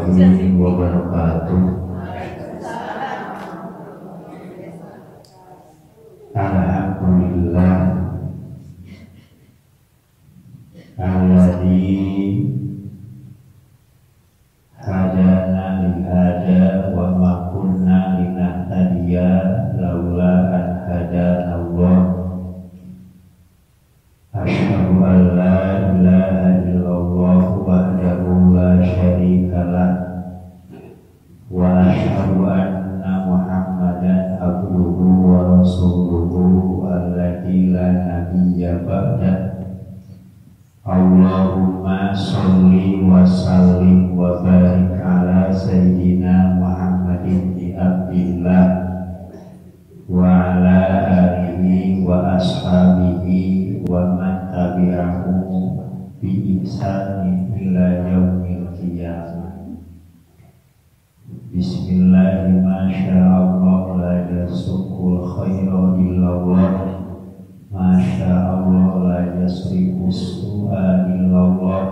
warahmatullahi wabarakatuh. Alhamdulillah alladzi hadana li hada wa ma kunna linahtadiya laula an hadana Allah. Asyhadu an la ilaha illallah wahdahu la syarika lah wa asyhadu anna Muhammadan abduhu wa rasuluhu alladzi la nabiyya ba'dah. Allahumma sholli wa sallim wa barik ala sayyidina Muhammadin bi abdillah wa ala alihi wa ashabihi wa man tabi'ahum bi ihsanin ila yaumil qiyamah. Bismillah, masyaallah, la yasukul khairu illallah, masyaallah, la yasrifu su'a illallah,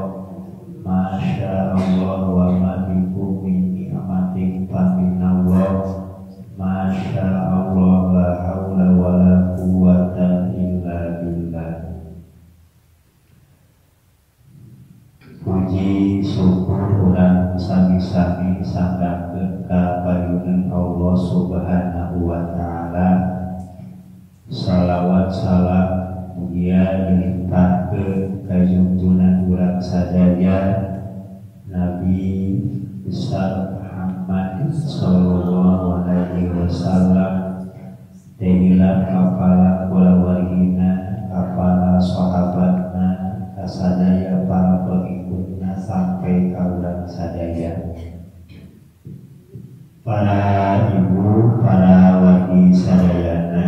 masyaallah, wa ma bikum min ni'matin fa minallah, masyaallah, la haula wa la quwwata illa billah. Puji syukur urang sami-sami sanggakeun ka payunan Allah Subhanahu wa taala. Salawat salam mugia dilimpahkeun ka junjungan urang sadaya Nabi besar Muhammad sallallahu alaihi wasallam, tehilah kepala kulawargina, kepala sahabatna, kasadaya para pengikutna sampai ka urang sadaya. Para ibu, para wargi sadayana,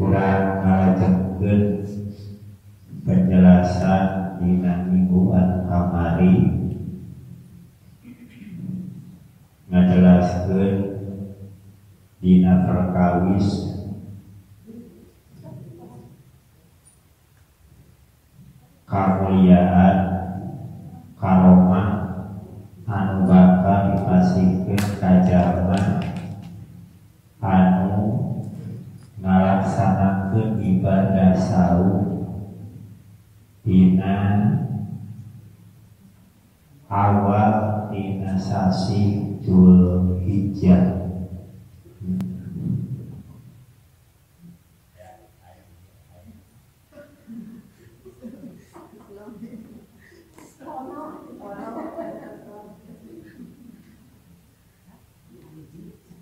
urang ngalajengeun penjelasan dina mingguan kamari, ngajelaskeun dina perkawis kamuliaan karomah anu bakal dipasihkeun ka jalma anu ngalaksanakeun ibadah saum dina awal dina sasi Dzulhijjah.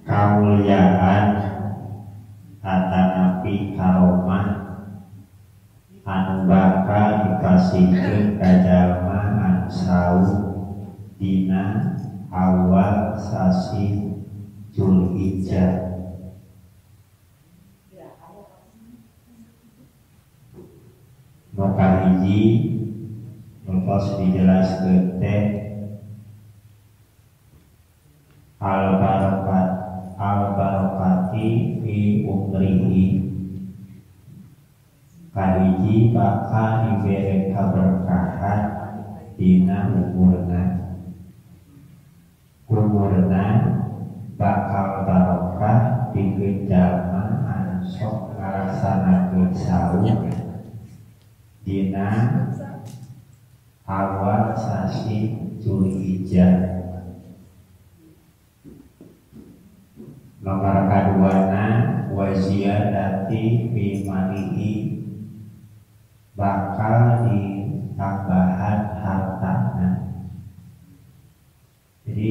Kamuliaan atanapi karomah anu bakal dipasihkeun ka jalma anu saum dina awal sasi Dzulhijjah. Nu kahiji nu tos dijelaskeun teh al-barakati fi umrihi, kahiji bakal dibere kaberkahan dina umurna bakal barokah dikeun jalma anu sok ngalaksanakeun saum dina awal sasi Dzulhijjah. Nomor kaduana wa ziyadati fi malihi, bakal ditambahan hartana. Jadi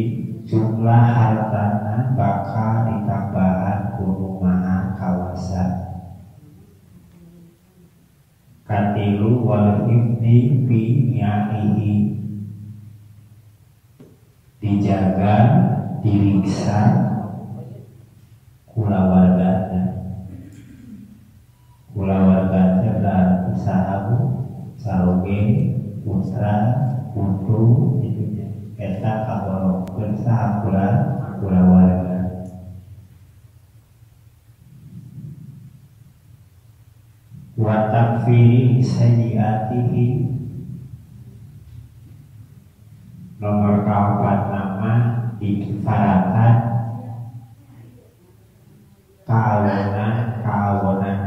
jumlah hartana bakal ditambahan kumaha kawasan. Katilu wal hifdi fi yaihi, dijaga diriksa kulawargana berarti sahabu saroge putra putu itu eta kaborokkeun sahampura kulawarga. Wa takfiri sayyiatihi, nomor kapan nama dikifaratan kawonan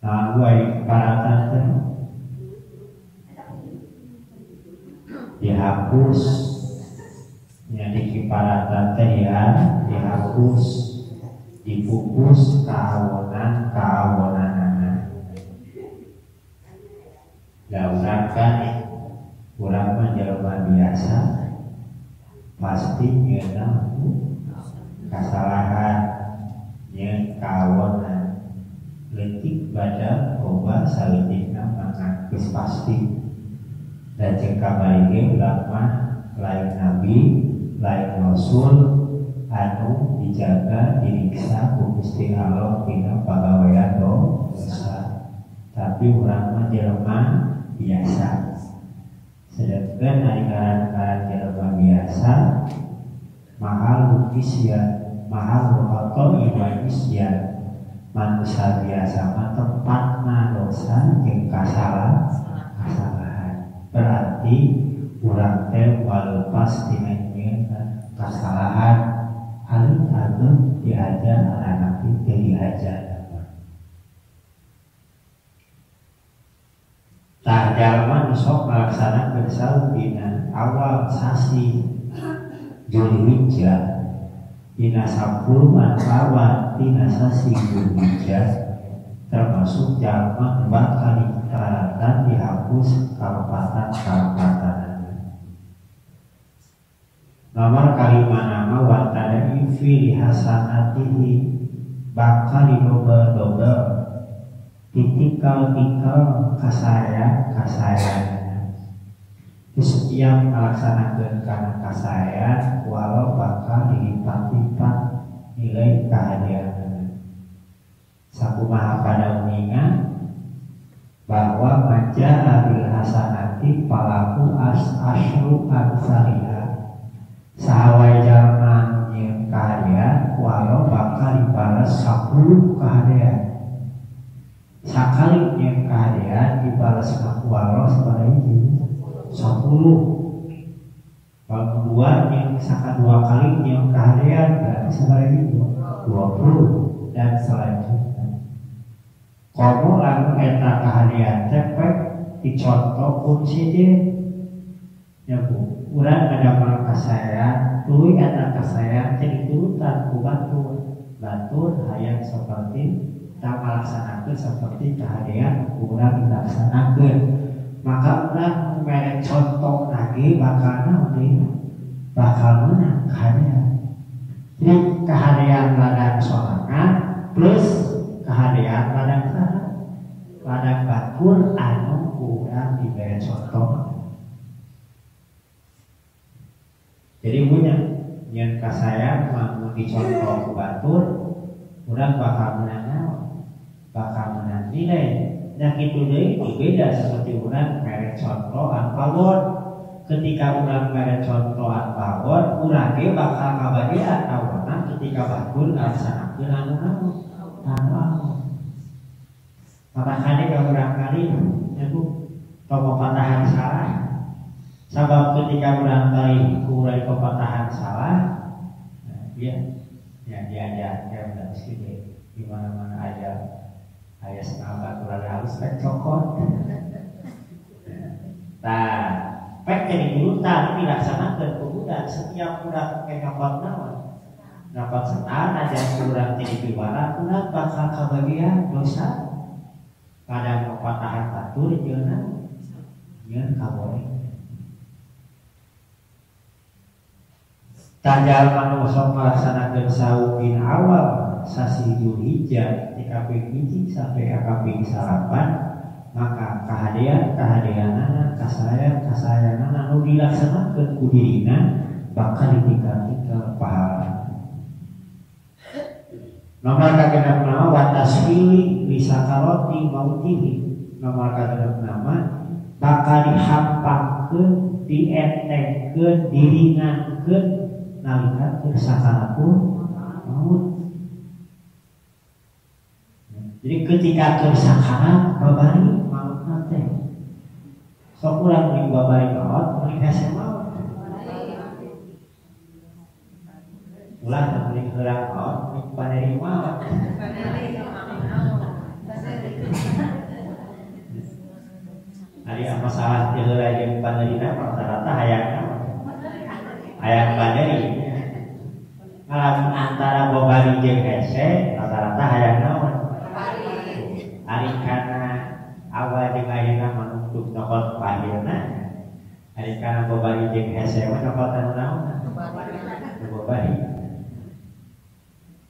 nah gua dikifaratan teh dihapus yang dikifaratan teh ya dihapus dipupus kawonan urang kan urang mah jelema biasa pasti ngeunah kasalahan nyeun kawonan leutik badan loba saleutikna mangga geus pasti dan jeung kabarige urang mah lain nabi lain rasul anu dijaga diriksa ku Gusti Allah dina pagawean dosa tapi urang mah jelema biasa sedangkan ajaran-ajaran jelema biasa mahal lukis ya mahal atau ibadis ya manusia biasa mah tempatna dosa jeung kasalahan berarti urang teh walepas tina kasalahan alun-alun diajar anak itu diajar tah jalma sok melaksanakeun saum dina awal sasi Zulhijjah dina 10 awal dina sasi Zulhijjah termasuk jalma 4 kali taratan dihapus kalepatan nomor kalimah nama watada ifi hasanatihi bakal didobel-dobel tikal kasaya setiap melaksanakan karena kasaya walau bakal dilipat-lipat nilai kehadiran sakumaha pada uningan bahwa maja bil hasanati palaku asyru amsalihah sahawai jalma yang kehadiran walau bakal dibalas 10 kehadiran sakali yang kehadiran dibalas ngaku Allah sebanyak 10 kalau kedua yang misalkan 2 kali yang kehadiran berarti sebanyak 20 dan selanjutnya kamu lalu eta kehadiran cepet dicontoh pun sih ya bu urang ada malah kasaya tuluy eta kasaya jadi turutan ku batur hayang seperti tak melaksanakan seperti kehadiran urang dilaksanakan maka urang merek contoh lagi bakal menang kehadiran jadi kehadiran ladang sorangan plus kehadiran ladang batur anu urang diberi contoh jadi punya yang kasaya mau dicontoh batur urang bakal menang nilai dan itu deh beda seperti urang merek contoh anpawon ketika urang merek contoh anpawon urang ge bakal kabagian awana ketika batur laksanakeun anu maka kali ka urang kali itu tomo patahan salah sabab ketika urang kali kurai patahan salah dia udah sini di mana-mana aja ayah setengah baturan halus pek cokot nah pek jadi urutan dilaksanakan kemudian setiap urang ngapot naon ngapot setan aja urang jadi piwara urang bakal kabagian dosa pada patahan batur jeung kaboreng tajal manu sok melaksanakan saum din awal sasi Zulhijjah ketika hiji sampai akaping 8 maka kehadiranana kasayanana nu dilaksanakeun ku dirina bakal ditinggal pahala nomor kagenep nama wa tasfili li sakarati mautihi nomor kagenep nama bakal dihampangkeun dientengkeun diringankeun nalika keur sakaratul maut. Jadi ketika tersakarat babari maut teh sok urang mending babari maot mending hese maot ulah mending heurang maot mending paneri maot ari masalah teu heula jeung panerina rata-rata hayang paneri ngalamun antara babari jeung hese rata-rata hayang naon ari kana awal jeung ayeuna manungtut nokot pahilna ari kana babari jeung hese mah nokotan naon babari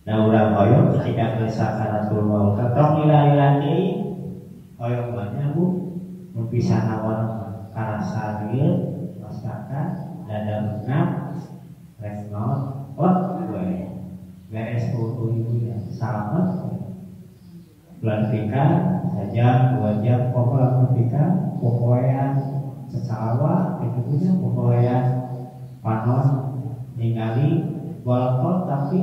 da urang hoyong ketika geus sakaratul maut tong lila-lila deui hoyong mah nya Bu pisah nawan karasa dieu masakan dada beunang rek naon gue beres ibu ya salamet bulan pika sejam 2 jam pokoknya pika pokoknya secawa itu punya pokoknya panon ningali walaupun tapi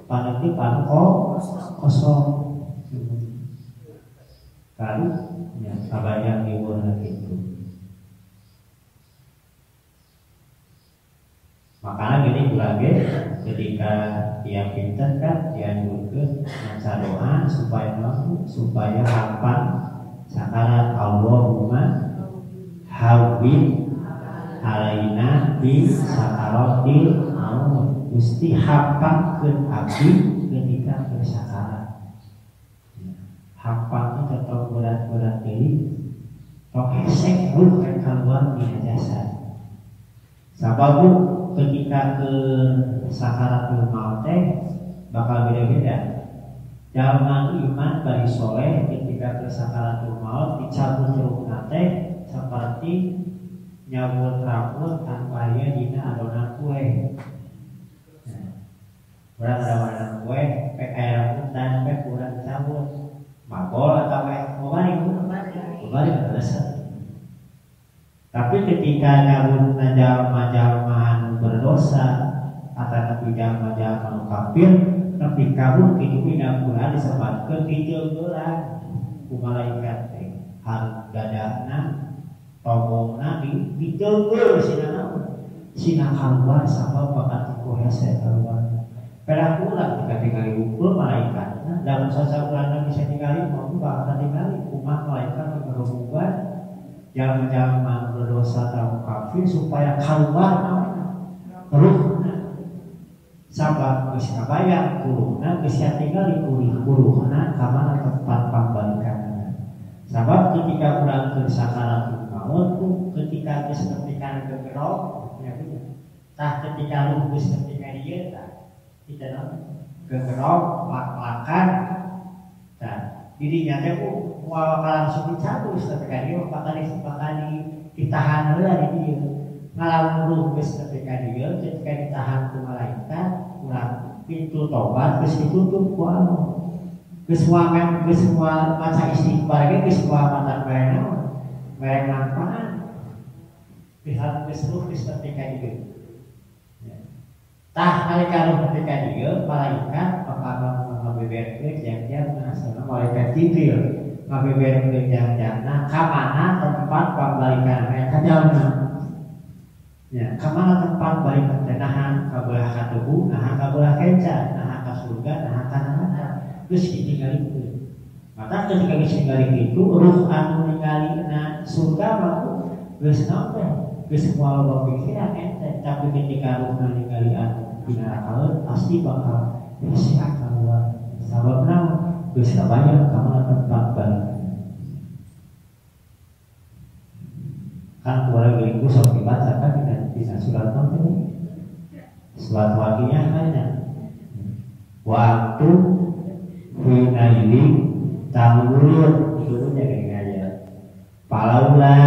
paneti panko kosong kali ya kabayang diurang gitu makanya gini lagi ketika dia pinter kan dianjurkan baca doa supaya hafal sakarat Allahumma hawwin alaina bi sakaratil maut Gusti hafalkeun abdi ketika bersakarat hafalnya tetap berat-berat deui tok hesek ruh kan keluar di jasad sababu ketika ke sakaratul maut bakal beda-beda. Jalma iman bari soleh ketika ke sakaratul maut dicabut ruhna teh seperti nyabut rambut tanpa aya dina adonan kue. Urang adonan kue pek aya rambutan pek urang cabut. Mabol atau kembali terasa. Tapi ketika nyabut jalma-jalma berdosa atau jalma-jalma kafir tapi kabur kehidupan Al-Quran disebutkan dijeugeurang ku malaikat teh harus dadana togongna dijeugeur sina keluar sabab bakat ku hese keluar pada ulah ketika tinggali ukur malaikatna dalam sasaran bisa tinggali maupun bakal tinggali umat malaikat berhubungan jalma-jalma berdosa atau kafir supaya keluar ruhna sabab geus kabayang kuruhna geus tinggal di kuruhna ka mana tempat pambalikanna sabab ketika urang keur sakaratul maut ketika geus nepikan gegerok ya tah ketika ruh geus nepikan ieu tah kita gegerok lak-lakan tah dirinya teh moal langsung dicabut nepikan ieu bakal ditahan heula di dieu ngalamun ruh geus nepikan ieu ketika ditahan ku malaikat urang pintu tobat geus ditutup ku Allah geus moal maca istighfar ge geus moal mata merek manfaat pihak geus ruh geus nepikan ieu tah nalika ruh nepikan ieu malaikat bakal ngabeberkeun janjian asana malaikat Jibril ngabeberkeun janjianna ka mana tempat pambalikan ka jalma ya, kamana tempat balik nahan ka belah ka tubuh, nahan ka belah kenca, nahan ka surga, nahan ka neraka. Geus ditinggalikeun. Maka ketika geus tinggali kitu, ruh anu ninggalina surga mah geus naon geus moal bapikiran ente, tapi ketika ruh ningali anu di neraka pasti bakal sia keluar. Sababna geus kabayang kamana tempat balik. Kan boleh beriku sok dibacakan dengan surat nanti surat wakilnya hanya waktu hina ini tanggulur itu jadi ngaya palaula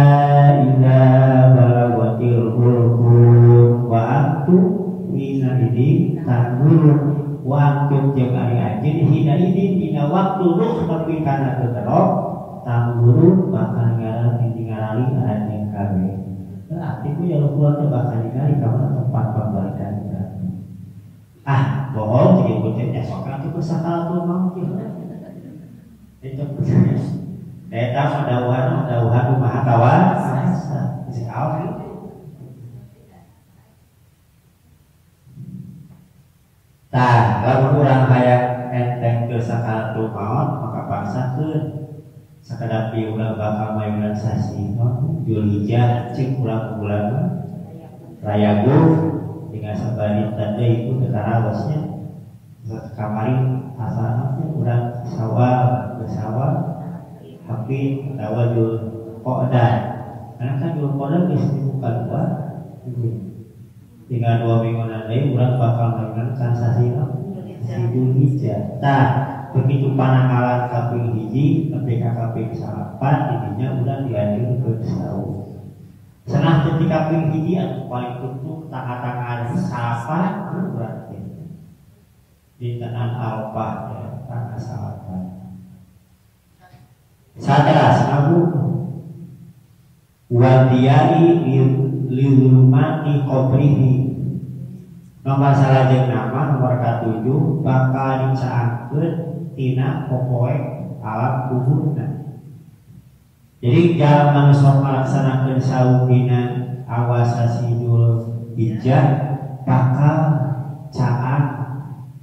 ila balawatil hulkum waktu hina ini tanggulur waktu jeung ari anjeun hina ini dina waktu ruh nepi kana keterok tanggulur bakal ngarali anjeun kabeh artiku ya keluar teh bakal dikali kamana tempat pembalikan bohong jadi bocahnya sok atuh sakaratul maut itu Eta dawuhan maha kawasa. Geus kaos. Tah, lamun urang hayang enteng ke sakaratul maut maka paksakeun sakadapi urang bakal mayunan sasi Julhijjah cek urang bulan Rayagung dengan sabari tanda itu dekarawasnya kamari asalnya urang Syawal bersawal tapi tawa Jul Qa'dah karena kan Jul Qa'dah geus dibuka dua tinggal 2 minggu nanti urang bakal mayunan sasi Julhijjah. Tah begitu pananggalan kaping hiji ketika kaping salapan intinya udah dianjur ke sahur. Senah ketika kaping hiji anu paling tutup tangan salapan berarti di tenan Arafah ya tanggal salapan. Sateras Abu wadiyai liulmati qabrihi nomor salajeng nama nomor ke-7 bakal dicaangkeun tina popoe alam kuburna. Jadi jalan sok melaksanakeun saum dina awasa Sidul Hijjah bakal caang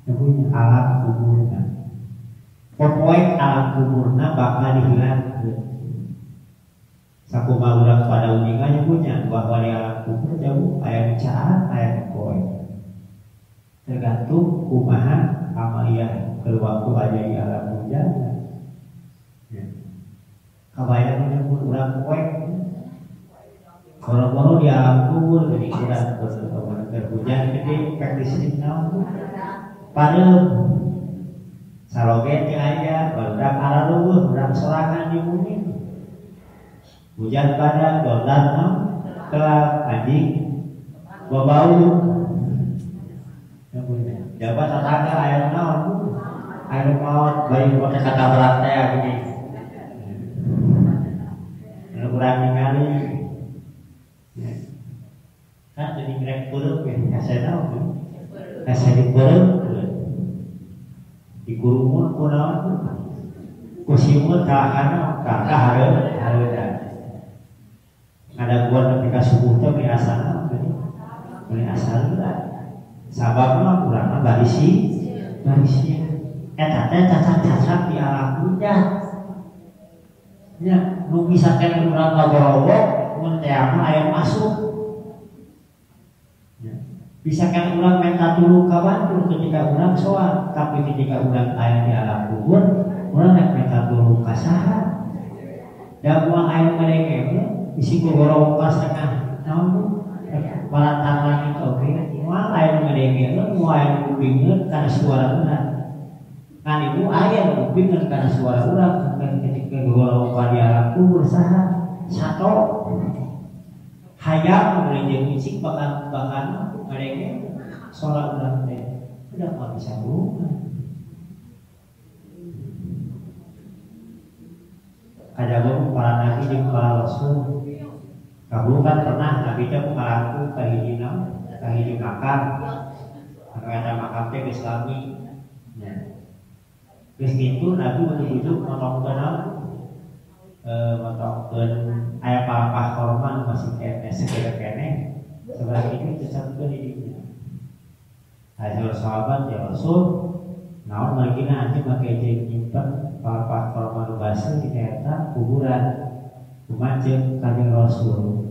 punya alam kuburna. Popoe alam kuburna bakal dihilangkeun. Sakumaha urang pada uningannya punya bahwa di alam kubur jauh aya caang aya popoe. Tergantung kumaha amalia keluarku aja di alam dunia. Kabayang menyebut urang poek. Kalau di alam kubur jadi urang berhujan gede pek di sini naon. Padahal saloge teh aya barudak aralueuh urang sorangan di bumi. Hujan pada dolar naon kelap anjing babau. Jabat tetangga air naon air maut bayi pakai kata berat teh gini kurang ningali kan jadi ngrek peureuk ya saya naon kasih dipeureuk dikurumun ku naon ku simut ka hareup ada buat ketika subuh teh beli asal beli asal sababna urang barisi eta teh cacat-cacat di alam dunya nya nu bisa teh urang ngagorobok mun teh aya masuk bisa kan urang minta tuluy ka Bandung ketika urang soal tapi ketika urang aya di alam kubur urang rek minta tuluy ka saha da buang air mereka isi gorobok setengah naon balatan langit oke moal aya ngadengkeun moal aya kupingkeun kana suara urang kan ibu aya kupingkeun kana suara urang ketika golongan di alam kubur saha sato hayang mulai jeung cicing bakal ngadengkeun suara urang teh udah mah bisa berubah. Ada para nabi jeung para rasul kabul kan pernah nabi teh ngalaku ka hiji makam anu eta makam teh Islami nya geus kitu nabi ujug-ujug motongkeun aya palapah korban masih kene segede sebelah itu dicampkeun di dinya hasil sahabat ya Rasul naon margina anjeun make jeung nyimpen palapah korban basa di eta kuburan kumajeng kanjeng Rasul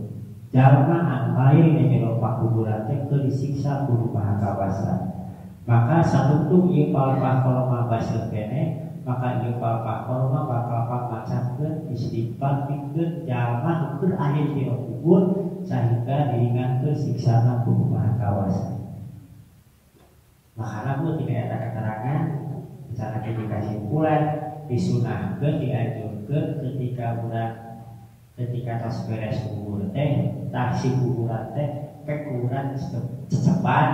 jalma anu lain di jero pakuburan teh teu disiksa ku Maha Kawasa maka satuntung ieu palapah korma baseuh kene maka ieu palapah korma bakal pamacakeun istighfar pikeun jalma nu keur aya di jero kubur sahingga diringankeun siksana ku Maha Kawasa. Makana bu tidak ada keterangan misalnya kesimpulan disunahkeun dianjurkeun ketika tos beres kubur teh taksi kuburan teh pek kuburan cecepan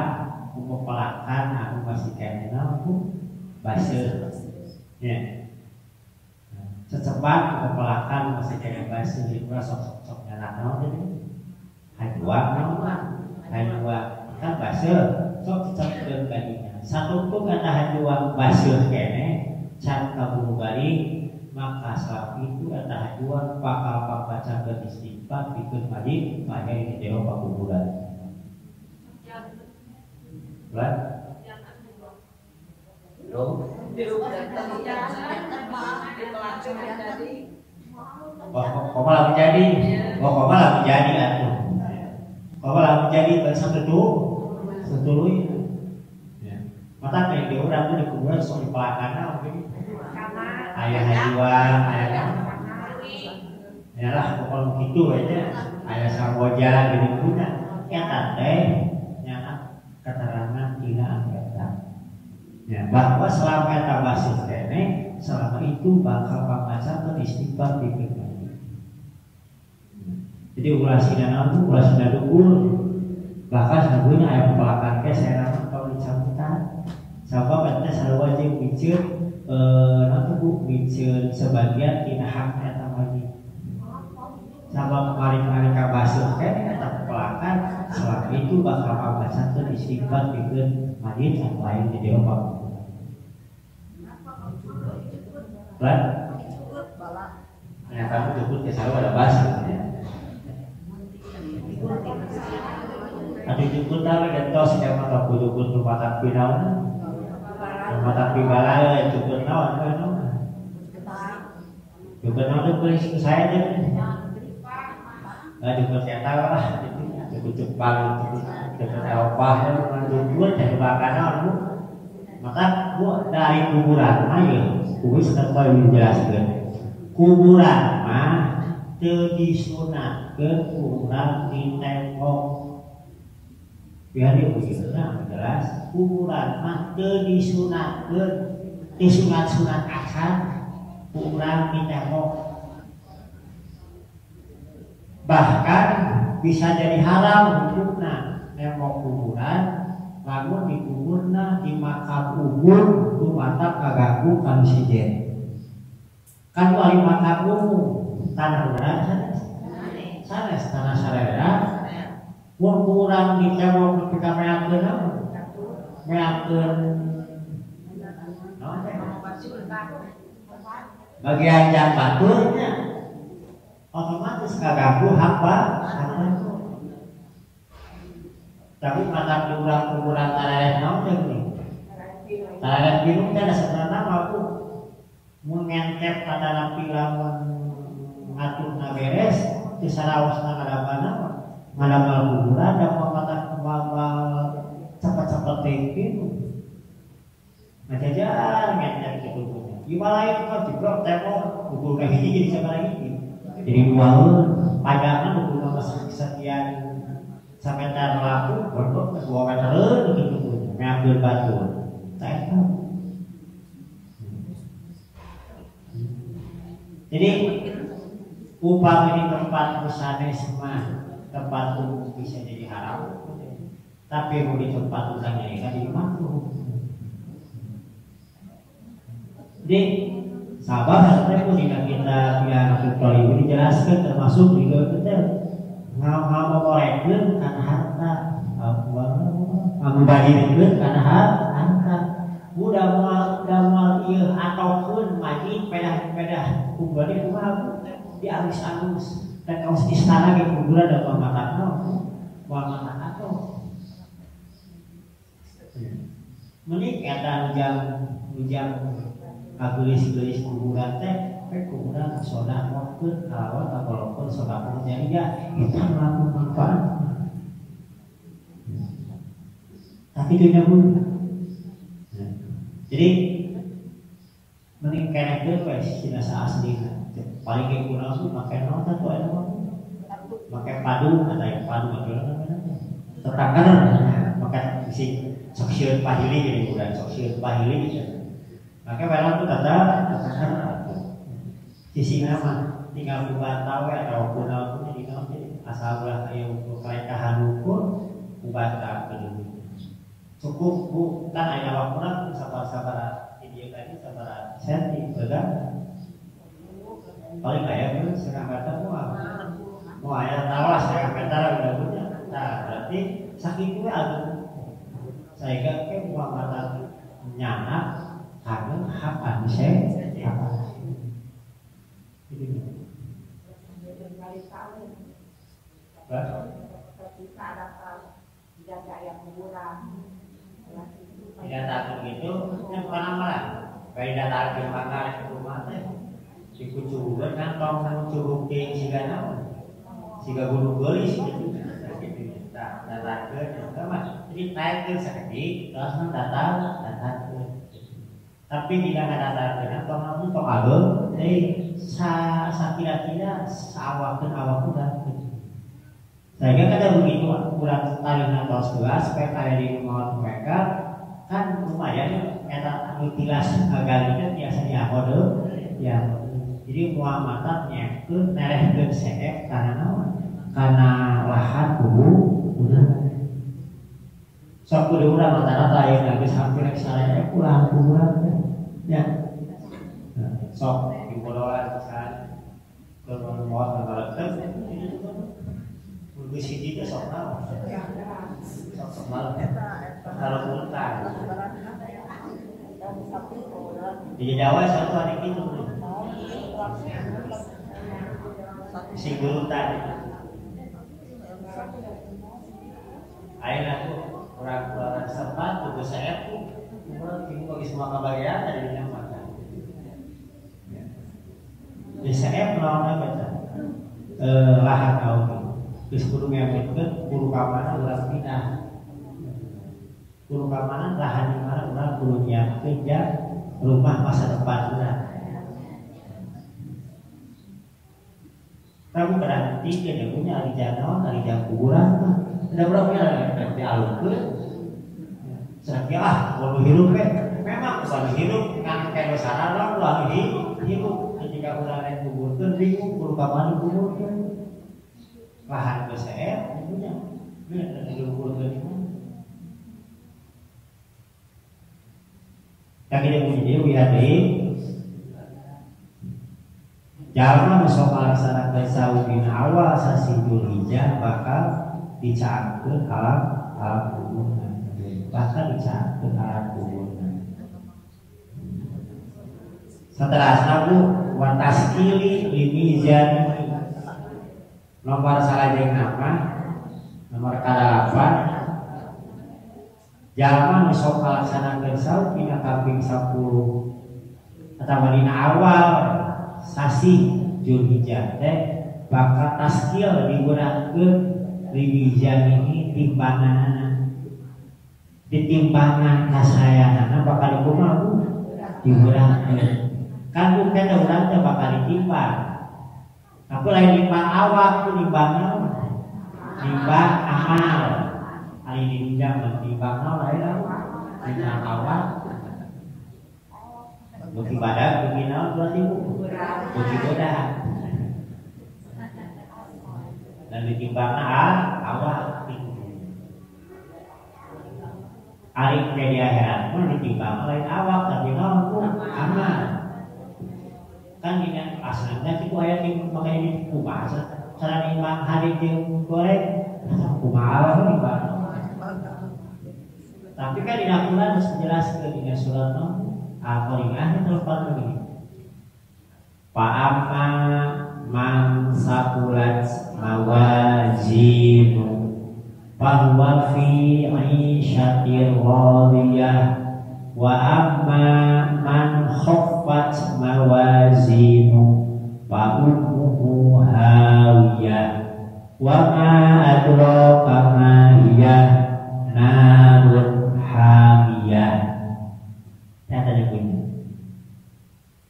pelakan anu masih kene naon baseuh nya cecepan pelakan masih kene baseuh ieu sok nyana naon teh hajua kan baseuh sok cecepan ka dinya satungtung eta hajua baseuh kene can kaburu bari maka saat itu eta hajuan bakal papacakeun istighfar pikeun majid aya di jero pakuburan. Lan kok malah menjadi atuh. Kok malah menjadi setuluy. Mata kayak di orang tuh di kuburan sok dipelakana mungkin ayah hajuan, ayah ya lah pokoknya gitu aja ayah samboja gini punya yang tante nyana keterangan tina angkatan ya bahwa selama eta basis kene selama itu bakal pamaca ke istighfar dikit jadi ulasina dukur bahkan sebenarnya ayah pelakan ke saya nama kalau dicamputan sabab ente selalu wajib bicer nanti bu bicer sebagian tina hak eta wajib sabab kemarin kabasuh kan eta pelakan selama itu bakal pamaca ke istighfar dikit majid yang lain di dewa lan ya kamu jemput ke selalu ada basuh ya ada jemput tahu dan tos yang mata jemput rumah pinau rumah balai jemput nawan kan jemput nawan itu beli saya aja jemput saya tahu lah jemput Jepang jemput Eropa jemput dari makanan bu maka bu dari kuburan ayo kubu sedang menjelaskan kuburan mah teu disunatkeun urang di tembok biar dia begitu jelas kuburan mah teu disunatkeun disunat-sunat acan urang di tembok bahkan bisa jadi haram hukumna tembok kuburan lamun dikuburna di makam umum lumatak kaganggu kanu sejen kan wali makam umum tanah berat sanes tanah sarera wong kurang di tembok ketika meyakeun bagian jam baturnya otomatis kaganggu hamba tapi mata kuburan tanah naon nih tanah biru teh ada sebenarnya aku mengentep pada napi lamun ngatur beres di saraosna ngadapana ngadapal kuburan dan mata kemal cepet-cepet tepin ngajajar ngentep gitu punya gimana itu kan juga tembok kubur kayak gini jadi sama lagi jadi dua pajangan kubur sekian sampai terlaku berikut 2 meter gitu punya ngambil batu saya tahu. Jadi upah ini tempat usane semua tempat umum bisa jadi haram, tapi mau di tempat usahanya ini kan jadi makruh. Jadi sahabat itu jika kita biar kita ini dijelaskan termasuk juga kita ngau korekkan karena harta, membagi karena harta. Udah mau iya ataupun majid pedah kuburan itu mah dialus-alus dan kaos istana ke kuburan dan mata atau menik kata ujang agelis kuburan teh kuburan soda waktu kalau ataupun soda pun jadi ya kita melakukan manfaat tapi dunia pun jadi meningkat itu wes jenazah asli paling kayak kurang tuh pakai nota tuh ada pakai padu atau yang padu macam tetangga pakai isi soksiun pahili jadi bukan soksiun pahili gitu pakai barang tuh kata sisi nama tinggal buat tahu atau punau pun jadi asal belah kayak untuk mereka ukur buat tak peduli cukup bu kan ayah waktu sabar dia tadi sabar senti betul paling kayak itu setengah meter mau ayah tahu lah setengah meter udah punya nah berarti sakit itu ada saya ke uang mata nyana karena hak manusia Tidak takut gitu, yang mana-mana. Kayak datang makan ke rumah teh, si kucuran kan tong curug ting siga naon, siga bulu gelis gitu. Datang ke, jadi naik ke sakit, terus datang ke. Tapi jika nggak datang ke, tong namun tong ageng, sakira-kira awak udah. Sehingga kada begitu kurang talinya tos gelas supaya kayak di rumah mereka kan lumayan eta utilas agalinya biasanya kode ya. Jadi muamalatnya ke nerehkeun CF karena naon? Karena lahan kubu udah. Sok kudu urang rata-rata aya geus hampir saleh kurang ya. Sok dibodolan pisan keur muat ngareukeun bisi itu sok naon? Sok malam. Kalau utang. Di Jawa satu adik itu. Si gurutan. Ayeuna tuh orang sempat tuh saya tuh urang bingung bagi semua kebahagiaan dari yang makan. Di saya melawan apa? Lahan kau. Terus kudu ngemitkeun kudu ka mana urang pindah. Kudu ka mana lahan di mana urang kudu nyiapkeun rumah masa depan urang. Kamu berarti dia punya ari janaon, ari kuburan mah. Ada berapa ya di alunkeun. Sakit kudu hirup we. Memang kudu hirup ngan kene sarana ulah hirup ketika urang rek kuburkeun bingung kudu ka mana kuburkeun. Lahan ke saya punya benar diukur ke mana tapi dia punya dia wihati jalan sok laksanakan saudin awal sasi Julhijjah bakal dicakeun alam kuburan bakal dicakeun alam kuburan setelah Bu wataskili limizan nomor salajeng nama nomor kadalapan jalma nu sok kalaksanakeun saum dina kaping 10 atawa dina awal sasi Julhijjah teh bakal taskil digunakeun limizan ini timbangan ditimbangan kasayanana bakal kumaha digunakeun kan bukan urang teh bakal ditimbang. Aku lain limbang awak tu limbang amal. Hari ini jangan limbang lain limbang awak. Bukti badan, bukti naon berarti bukti bodah. Dan ditimbang awak. Hari di akhirat pun ditimbang lain awak tapi naon pun amal. Kan ini asalnya itu ayat yang makanya ini kumasa cara imam hari yang boleh kumaha nih Pak tapi kan di Al-Quran harus menjelaskan dengan surat Al-Qari'ah itu terus begini Fa'amma man sakulat mawazinu fahuwa fi 'ishatir radiyah wa amma man khaffat mawazinu fa ummuhu hawiyah wa ma adraka ma hiya narun hamiyah. Tanya bunyi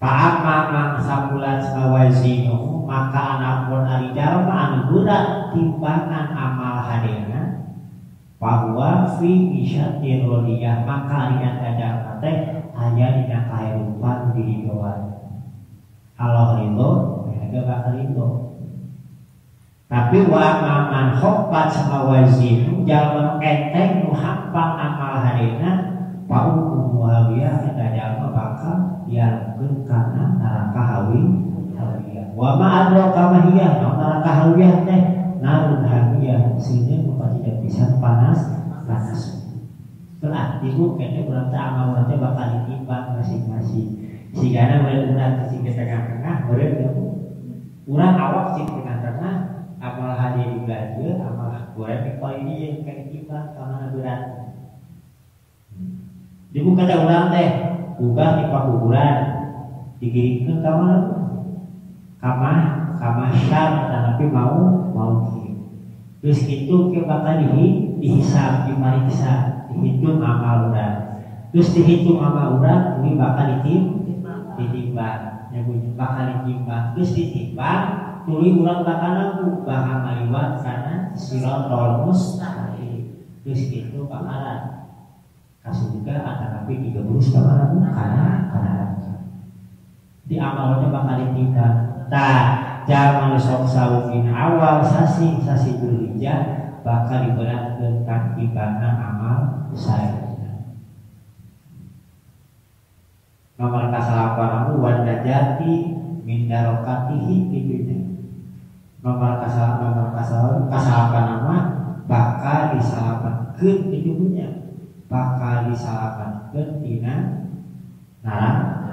Fa'amma man sakulat mawazinu maka anapun ari jalma anu budak timbangan amal hadena bahwa fi isyatir rodiyah maka arian kadang teh aya dina kahirupan di doa Allah ridho mereka bakal ridho tapi wa man khofat mawazinu jalma enteng nu hafal amal hadena pau muawiyah eta jalma bakal diarkeun kana neraka hawiyah wa ma adraka ma hiya neraka hawiyah teh narun hamiyah sehingga bukan tidak bisa panas. Setelah ibu kayaknya berarti amal berarti bakal ditimbang masing-masing. Sehingga mulai ke tengah-tengah, urang awak sih tengah-tengah, amal hadir di belanja, goreng di kali ini yang kayak kita kamana berat. Dibuka teh urang teh, buka di pakuburan, digiringkeun ka mana? Kamah syam, tapi mau kirim. Terus itu ke bakal dihisab, diperiksa, dihitung amal urang. Terus dihitung amal urang, ini bakal ditimbang, ya bakal ditimbang. Terus ditimbang, tuluy urang bakal nanggung, bakal ngaliwat karena siratal mustaqim. Terus itu bakalan kasih juga antara tapi 3 burus karena di amalnya bakal ditimbang. Zaman sok sawin awal sasi Dzulhijjah bakal diberatkeun kan timbangan amal saya. Nomor kasalapan wan najati min darokatihi gitu. Nomor kasalapan nama bakal disalamatkeun itu punya. Bakal disalamatkeun tina neraka.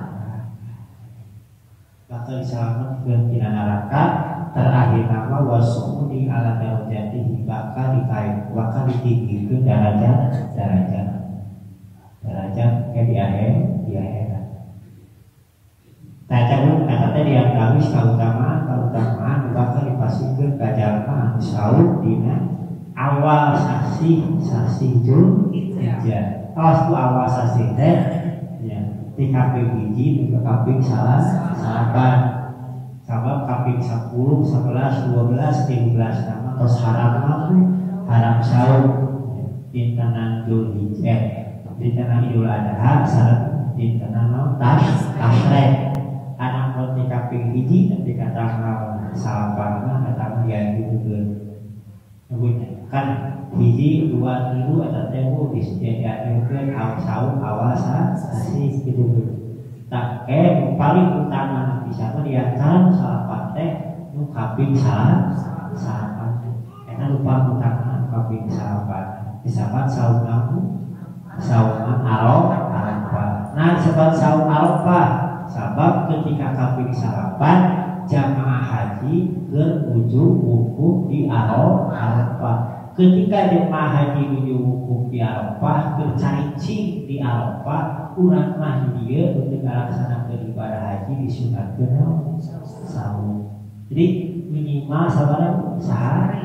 Bakal diselamatkan tina neraka. Terakhir nama wasumuni ala darajatihi bakal dikait, bakal ditinggikan derajat kayak di akhirat. Tajawun kata dia kawis keutamaan bakal dipasihkan ke jalma saud dina awal sasi Dzulhijjah. Awas tu awal sasi teh di kaping hiji ke kaping salapan sabab kaping 10, 11, 12, 13 nama tos haram saum dintenan Dzulhijjah dintenan Idul Adha sareng dintenan tasrek anak mun di kaping hiji di tanggal salapan kata dia dieukeun kan hiji 2 3 eta teh disediakeun saum awal sasi gitu. Tak paling utama bisa melihatkan salapan teh nu kaping salapan eta lupa utama kaping salapan disebut saum Arafah. Nah disebut saum Arafah sebab ketika kaping salapan jamaah haji berujung wukuf di Arafah. Ketika jemaah haji menuju wukuf di Arafah, bercacing di Arafah, urang mah dia untuk melaksanakan ibadah haji disunatkeun saum. Jadi minimal sabarang sehari.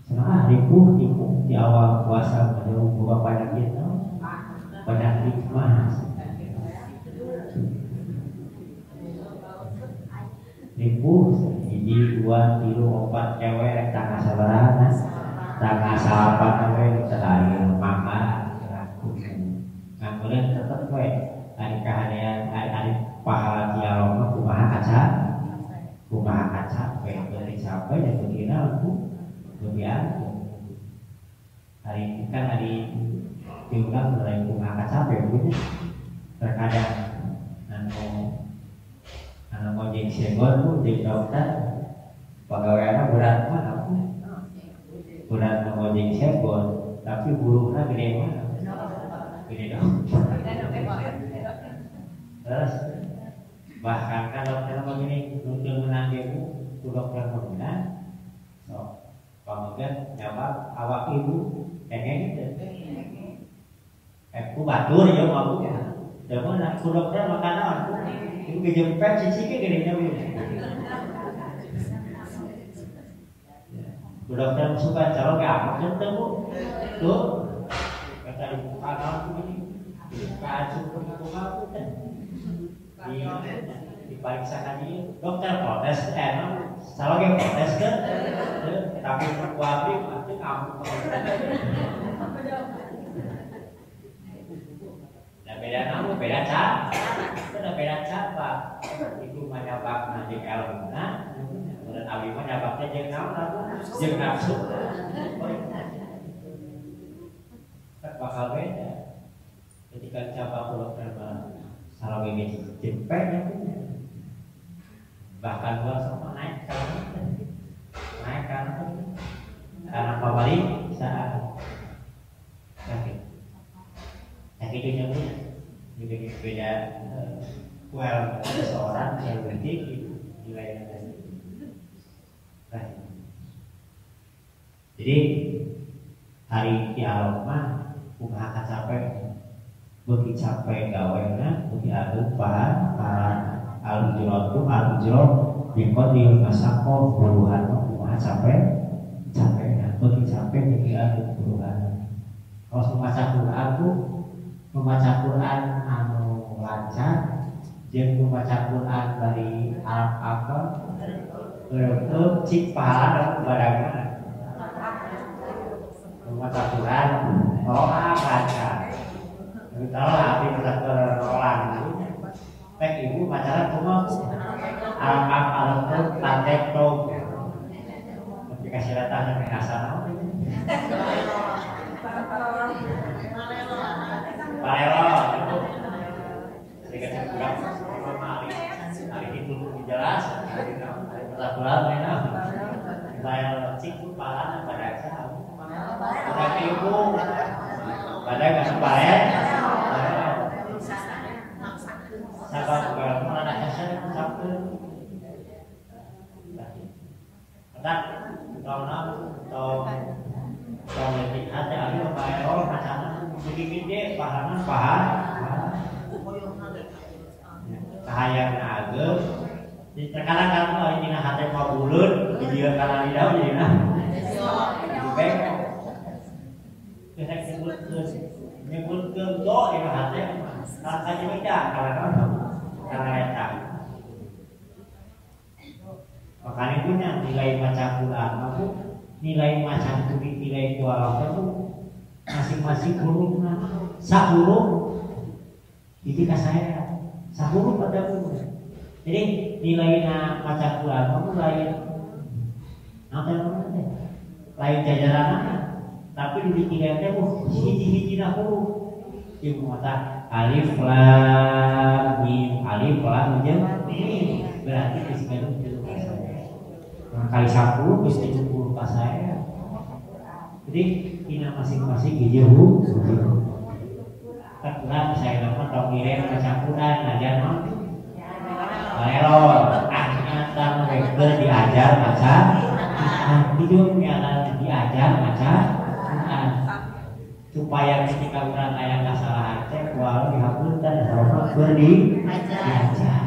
Senang ribu di awal puasa menjauh buka banyak itu, banyak hikmah. Ribu hiji 2 3 4 cewek tangga sabaraha tangga salapan we terakhir makan nganggureun tetep we ari kahadean ari pahala dialog kumaha kaca we beuti sampai dan beugina aku kemudian hari kan hari diulang mulai kumaha kaca we punya terkadang ngojek segon tuh jadi dokter pegawainya berat mana berat ngojek segon tapi buruhnya gede mana gede dong. Terus bahkan kan dokter begini untuk menang ibu tuh dokter menang so kemudian jawab awak ibu pengen gitu ku batur ya mau jangan nak ku dokter makanan itu kejempet ciciknya gedenya begini. Dokter suka calon ke apa ketemu tuh kata ibu kanal begini kacau perhitungan kan diperiksakan dia dokter protes emang salah yang protes kan tapi perkuatif nanti kamu beda cara itu menyabak nanti elmuna dan abis menyabaknya jeung nafsu bakal beda ketika cabak dokter salah ini jempek bahkan gua sama naik karena pabalik saat sakit itu nyamuknya beda seseorang yang berarti nilainya tadi. Jadi hari dialog mah kumaha capek, beuki capek gawena, beuki adu bahan al-juratu al-jurut dikodil masako buruhan kumaha capeknya, beuki capek beuki adu buruhan. Kalau membaca Quran anu lancar, jeung membaca Quran dari Arab apa, cik pahala badangan. Membaca Quran orang lancar. Kita lah abdi membaca orang. Pek ibu pacaran kumaha? Arab tatek tok. Tapi kasih datang ke kasana. Palelo itu sedikit kurang hari itu jelas hari peraturan mana bayar cik pahala pada saya pada ibu pada kasih bayar sahabat kalau mana kasih sabtu tak kalau lebih ada ahli bayar orang macam gede pahaman paham kahayang agem terkadang kamu hari ini hati mau bulut dia kalau tidak jadi nah baik kita nyebut ke doa di hati rasanya beda karena eta makanya punya nilai baca Quran aku nilai macam tubi nilai kuala itu masing-masing hurufnya sak huruf itu saya sak huruf pada huruf jadi nilainya baca Quran kamu lain lain jajaran tapi di nilainya hiji-hiji huruf yang mata alif lam mim berarti disebut kali 10 bisa 70 pas saya jadi ini masing-masing hijau Quran saya nama tau ngirim kecampuran aja non balelor akhirnya mereka diajar baca hidupnya diajar baca supaya ketika orang ayat kesalahan teh walau dihapunten sama diajar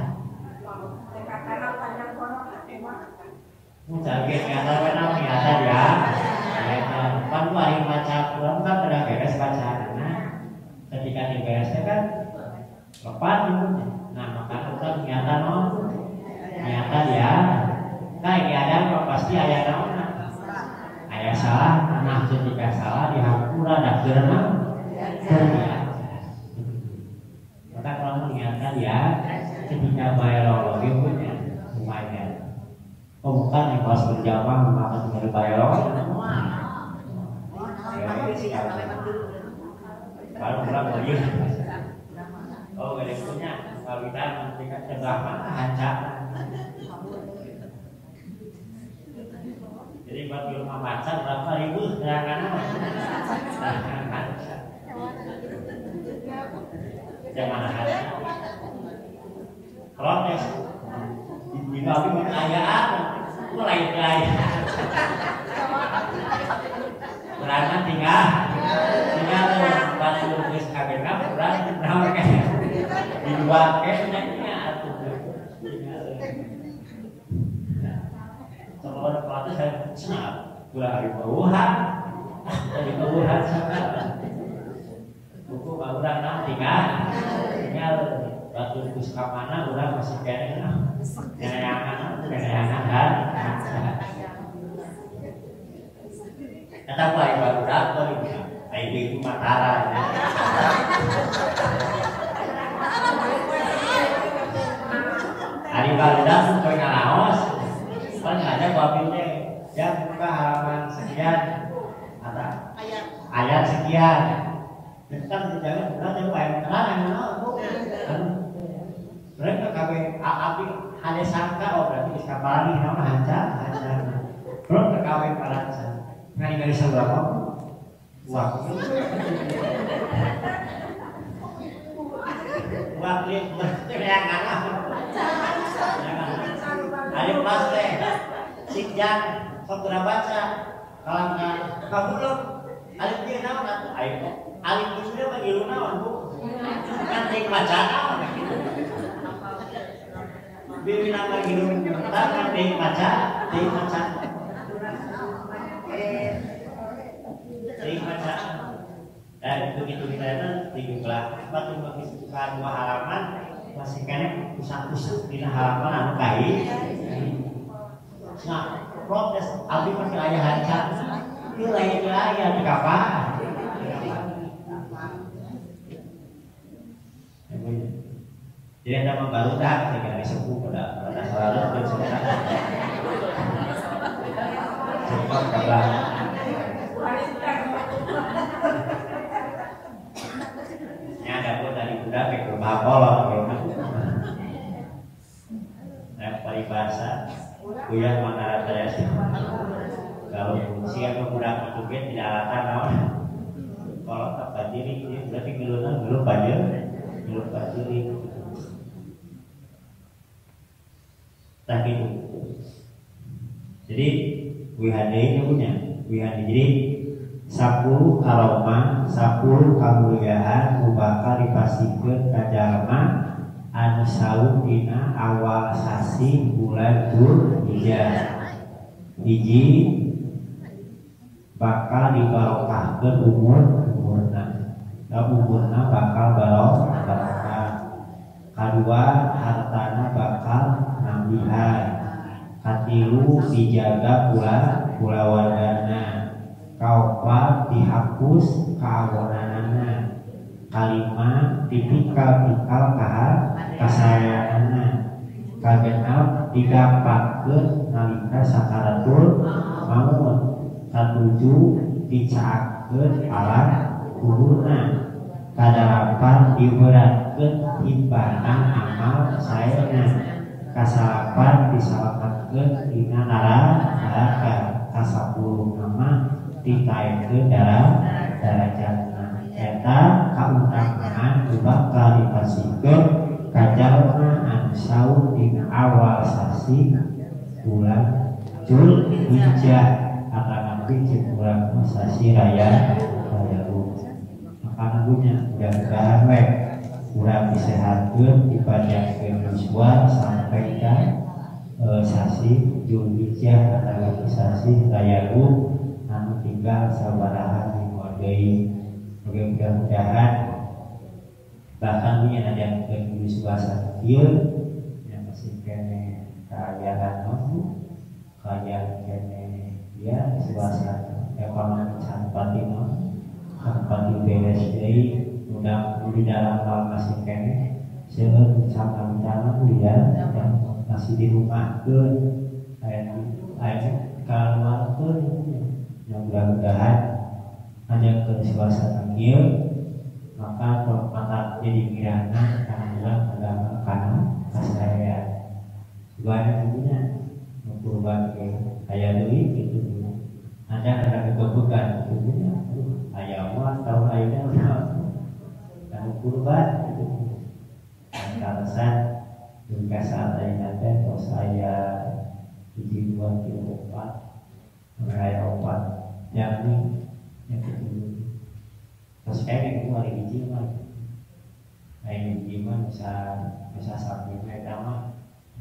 mungkin kata benar biasa ya kan hari baca Quran kan udah beres bacaan ketika diberesnya kan lepas itu nah maka kita nyata dia kayak ada pasti ayat naon ayat salah nah ketika salah dihapura dan karena maka kalau nyata dia ketika biologi punya lumayan bukan yang pas berjamaah maka tinggal biologi baru pulang beliau oh gak ada punya kalau kita menghentikan sebelah mana hancap jadi buat di rumah baca berapa ribu serangan zaman hancap protes di bawah kekayaan mulai berangkat tinggal batu lukis kabel kurang berapa kayak di dua kayaknya kalau ada pelatih saya senang gula hari bauhan dari bauhan sangat buku orang nanti kan tinggal batu lukis kamana orang masih kayaknya kenayangan kan kata apa baru dapat itu Mataram ya. Hari barudak sampai ngalaos kan ada babilnya yang buka halaman sekian ada ayat sekian kita jangan bukan yang lain terang yang mana mereka kabeh api hanya sangka oh berarti iskapalani nama hancur belum kekawin palanca nggak seberapa waktu teriakan ayo kelas teh sikjan sok baca Kalau kamu belum alif dia naon atuh ayo alif itu sudah bagi lu naon Bu kan ting maca naon bibi nama gilu kan ting maca ting maca dan begitu kita itu 13 batu bagi dua halaman masih kena usah-usah di halaman anu kai nah protes abdi masih aya haca itu lain aya di kapal jadi ada membaru dah ketika disepuh pada selalu dan saudara cepat kabar ini ada pun dari budak ke rumah kolong paribasa kuya mana saya kalau siapa budak itu tidak rata naon kalau tak berdiri berarti belum banjir belum berdiri tapi itu jadi wihade nya punya wihade jadi 10 aroma 10 kamuliaan bakal dipasikeun ka jalma anu saum dina awal sasi bulan Dzulhijjah hiji bakal dibarokahkeun umurna bakal barokah kadua hartana bakal nambihan katilu dijaga pula wadana kaopat dihapus kaawonanana kalima dipikal-pikal kasayanana kagenap digapatkeun nalika sakaratul maut katujuh dicakeun alat kuburna kadarapan diberatkeun timbangan amal saena kasalapan disalakatkeun dina neraka kasapuluh nama ditaikeun darajatna eta kautamaan bakal dipasikeun ka jalma anu saum dina awal sasi bulan Dzulhijjah akan nanti bulan sasi raya maka nunggunya mudah-mudahan baik kurang disehatkeun dipanjangkeun uswa sampai ka sasi Dzulhijjah atau sasi raya anu tinggal sabaraha dimodei mudah-mudahan bahkan punya najangkeun uswa sakieu yang masih kene kaayaan mampu kaayaan kene ya suasana ekonomi sampatino sampati beres deui mudah di dalam hal masih kene seueur sampang-sampang dia yang masih di rumah aya kaluarkeun yang mudah-mudahan hanya ke suasana ieu maka mata jadi kirana karena agama kana kasaya banyak punya kurban ke aya deui kitu ada kebetulan punya aya mah tahu ayeuna kana kurban kalasan hingga saat ayeuna teh tos aya 2 kilo 4 aya 4 yakni yang kedua terus itu hari biji mah hari biji mah bisa sapi mereka mah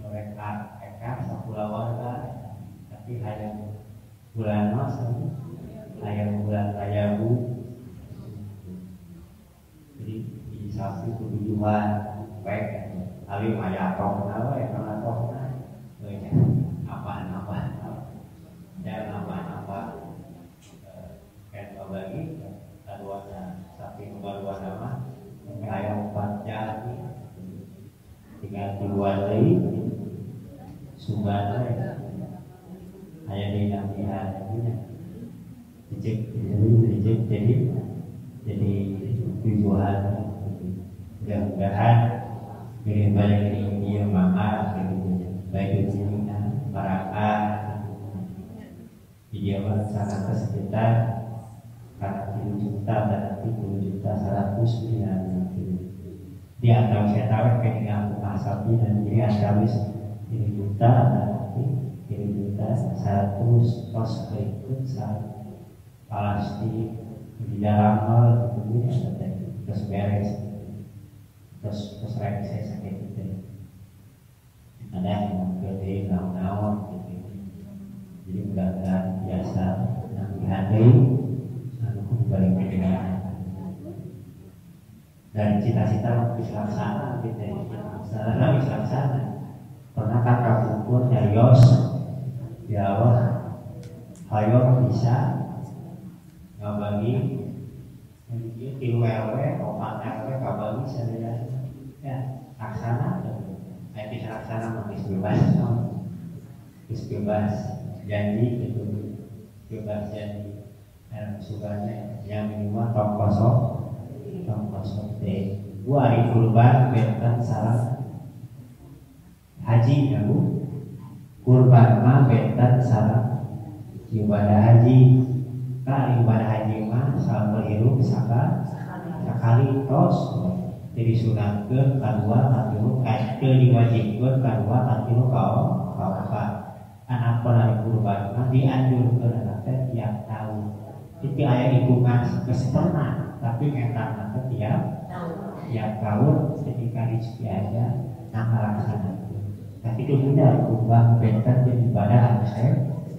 mereka sepuluh warga tapi hanya bulan mas hanya bulan raya jadi di sapi kebujuan baik alim ayah toh nawa ya karena toh apa dan apa kayak bagi kaduanya sapi kebaruan nama ayam 4 jari tinggal duluan lagi sumber ayah di nampihan dijek jadi tujuan mudah-mudahan kirim balik ini dia maka baik itu barangkah dia sangat kesekitar karena 3 juta dan 30 juta 100 di antara saya tahu ketika rumah sapi dan jadi antara 3 juta dan 3 juta 100 tos berikut saat plastik di dalam hal itu terus beres terus saya sakit itu ada yang gede naon gitu jadi mudah-mudahan biasa nanti hari kembali dengan dari cita-cita dilaksana gitu ya dilaksana pernah kakak ukur nyarios ya Allah hayo bisa ngabagi tiwewe opat ewe kabagi sadaya ya laksana saya bisa laksana mengis bebas janji gitu bebas janji dan sukanya yang minimal tong kosong deh gua hari kurban benten salah haji ya bu kurban mah benten salah ibadah haji kan ibadah haji mah salah berhirup sekali tos jadi sunatkeun kadua katilu diwajibkeun kadua katilu kau apa anak pernah kurban mah dianjurkeun anak teh tiap tahun itu aya hitungan kesempurnaan tapi enak tiap tahun ketika rezeki aja nak laksana tapi itu mudah kurban benten jadi ibadah harus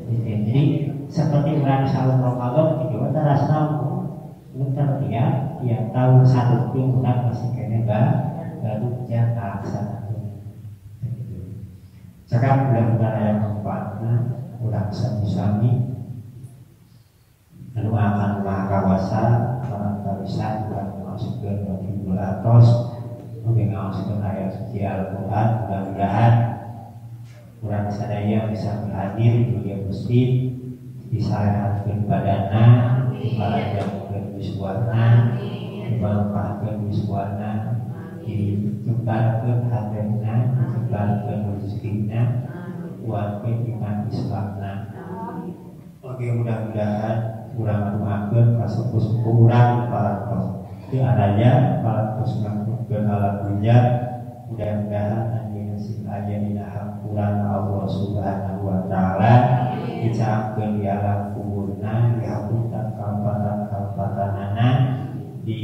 jadi seperti bulan Syawal Ramadan itu kita rasa muter tiap tahun satu tuh bulan masih kena baru jangan laksana sekarang bulan-bulan yang keempatnya udah suami lalu akan mahakawasa orang barisan bulan masuk ke 2000 mungkin masuk ke ayat suci Al-Quran mudah-mudahan kurang sadaya bisa hadir di dunia masjid disarankan badannya dibalankan wiswana dibalankan wiswana dicembarkan hatinya dicembarkan rezekinya kuatkan iman Islamnya oke mudah-mudahan kurang doakan kasepuh-sepuh kurang para kos itu adanya para kos melakukan alat punya mudah-mudahan anjing sing aja dina hampuran Allah Subhanahu wa taala dicakeun di alam kuburna dihapuntan kalpatan-kalpatanana di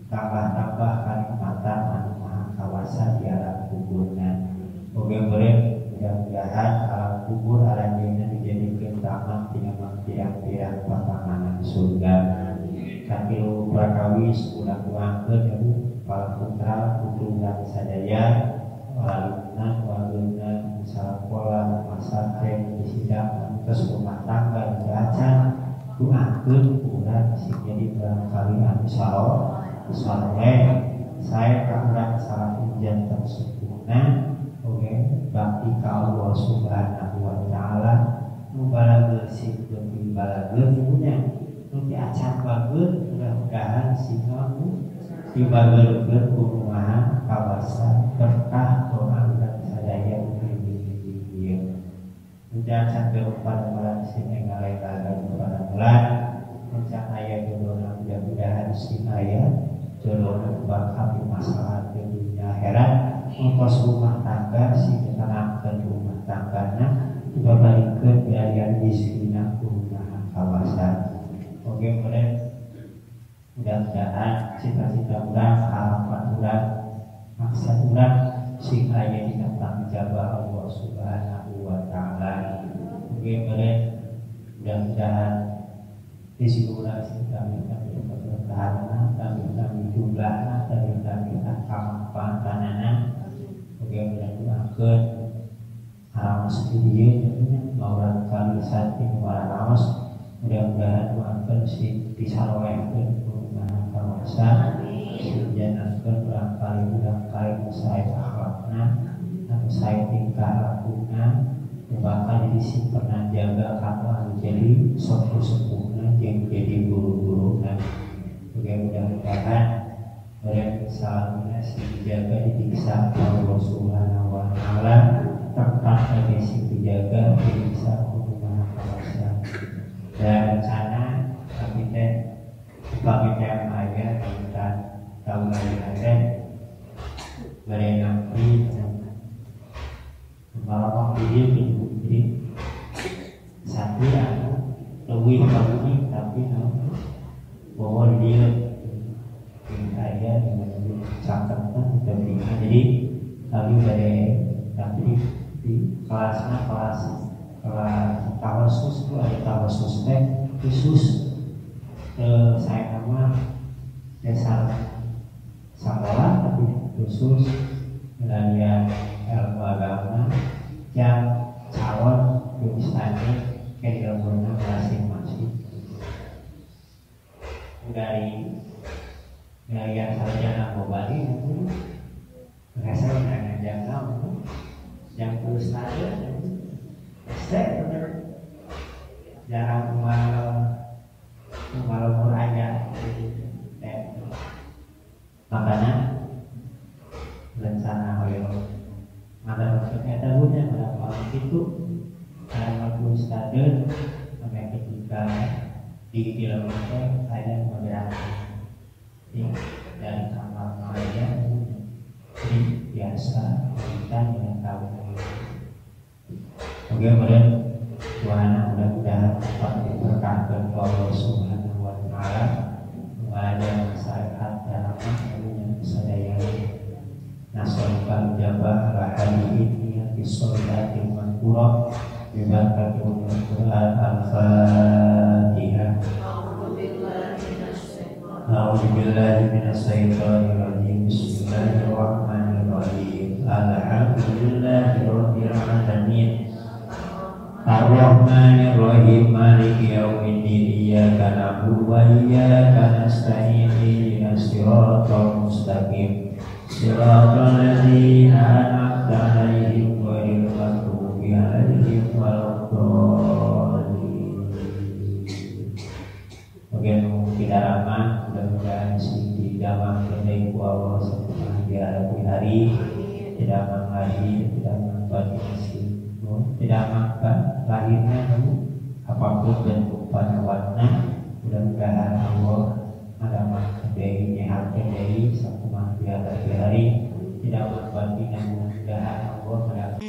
tambah-tambah kanikmatan anu maha kawasa di alam kuburna boleh mudah-mudahan alam kubur alanjina dijadikan taman tiang-tiang patanganan surga kakilu prakawis udah tuangkeun para putra putra sadaya waluna salah masakan disidang terus rumah tangga dibaca doakeun urang sing jadi barangkali anu saleh saya kaurang salah ujian tersempurna oke bakti ka Allah Subhanahu wa taala nu balageun sing lebih balageun punya nu diacan bageun mudah-mudahan singa dibageurkeun kumaha kawasan berkah doa dan sadaya ieu mudah-mudahan pada bulan sing enggal-enggal pada bulan mencak aya jodohna mudah-mudahan sing aya jodohna bakal di masalah dunia akhirat ongkos rumah tangga sing ditanamkeun rumah tanggana dibabalikeun biaya rezekina kumaha kawasan oke boleh mudah-mudahan cita-cita urang harapan urang maksud urang sing aya di tentang jabah Allah Subhanahu wa taala oke boleh mudah-mudahan rezeki urang sing kami bertahan kami jumlahna kami kampantanana oke mudah-mudahan haram sedih orang kali sati waraos mudah-mudahan doakan si disarwehkeun kumaha kawasan jangankan barangkali saya akhlakna anu saya tingkah lakuna bahkan disimpan jaga apa jadi sepuh-sepuhna yang jadi guru-guruna mudah-mudahan mereka salamnya dijaga dipiksa Allah Subhanahu wa taala tetap si dijaga dipiksa kumaha kawasan dan rencana kami yang ada tentang tahun ada berenang di malam waktu ini Jadi satu anu lebih unik tapi bahwa dia kaya dengan catatan tapi jadi kami dari tapi di kelasnya kelas tawasus itu ada tawasus khusus saya nama dasar sekolah tapi khusus belajar ilmu agama yang calon ustadz ke ilmu masing-masing dari yang sarjana Bali itu merasa mengajar kamu yang ustadz saya benar jarang malam aja makanya rencana hoyo ada maksudnya tahunnya pada malam itu ada ustadz sampai ketika di kilometer ada moderasi dari kamar aja jadi biasa kita yang tahu. Oke, kemudian Tuhan mudah-mudahan dapat diberkahkan Allah Subhanahu wa Ta'ala, mengajar masyarakat dalam ilmu sadaya nasolkan jabah rahadi ini bisolatin mankurah bibaratul Quran al-Fatihah. A'udzubillahi minasyaitonir rajim. Bismillahirrahmanirrahim. Alhamdulillahirabbil alamin. Ar-Rahmanir-Rahim. Maliki yaumiddin. Iyyaka na'budu wa iyyaka nasta'in. Ihdinas siratal mustaqim. Siratal ladzina an'amta 'alaihim ghairil maghdubi 'alaihim waladdallin. Bagian tidak ramah, mudah-mudahan di dalam kedai Allah setelah di hari tidak mengakhiri, tidak membuat tidak makan lahirnya apapun bentuk pada warna. Mudah-mudahan Allah adalah kedai nyehat kedai satu di hari tidak membuat mudah-mudahan Allah